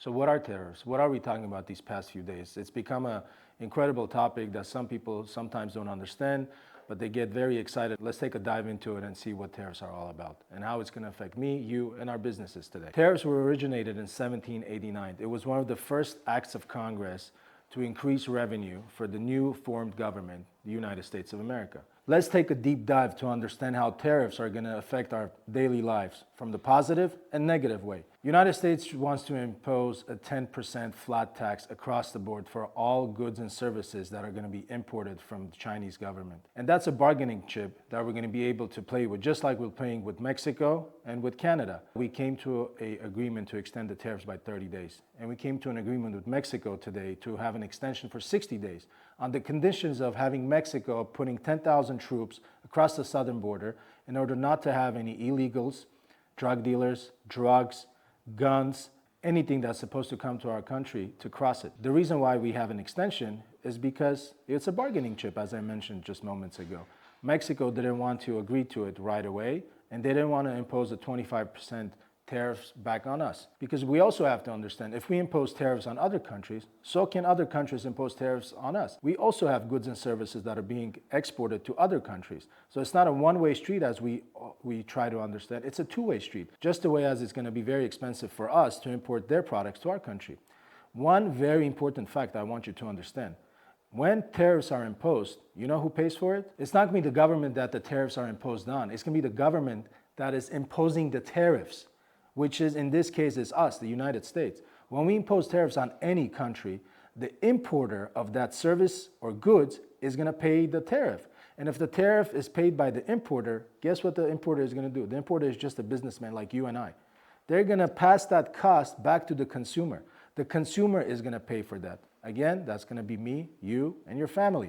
So what are tariffs? What are we talking about these past few days? It's become an incredible topic that some people sometimes don't understand, but they get very excited. Let's take a dive into it and see what tariffs are all about and how it's going to affect me, you, and our businesses today. Tariffs were originated in 1789. It was one of the first acts of Congress to increase revenue for the new formed government, the United States of America. Let's take a deep dive to understand how tariffs are going to affect our daily lives from the positive and negative way. United States wants to impose a 10% flat tax across the board for all goods and services that are going to be imported from the Chinese government. And that's a bargaining chip that we're going to be able to play with, just like we're playing with Mexico and with Canada. We came to an agreement to extend the tariffs by 30 days. And we came to an agreement with Mexico today to have an extension for 60 days on the conditions of having Mexico putting 10,000 troops across the southern border in order not to have any illegals, drug dealers, drugs, guns, anything that's supposed to come to our country to cross it. The reason why we have an extension is because it's a bargaining chip, as I mentioned just moments ago. Mexico didn't want to agree to it right away, and they didn't want to impose a 25% tariffs back on us. Because we also have to understand, if we impose tariffs on other countries, so can other countries impose tariffs on us. We also have goods and services that are being exported to other countries. So it's not a one-way street as we try to understand. It's a two-way street, just the way as it's going to be very expensive for us to import their products to our country. One very important fact I want you to understand. When tariffs are imposed, you know who pays for it? It's not going to be the government that the tariffs are imposed on. It's going to be the government that is imposing the tariffs, which is, in this case, is us, the United States. When we impose tariffs on any country, the importer of that service or goods is going to pay the tariff. And if the tariff is paid by the importer, guess what the importer is going to do? The importer is just a businessman like you and I. They're going to pass that cost back to the consumer. The consumer is going to pay for that. Again, that's going to be me, you, and your family.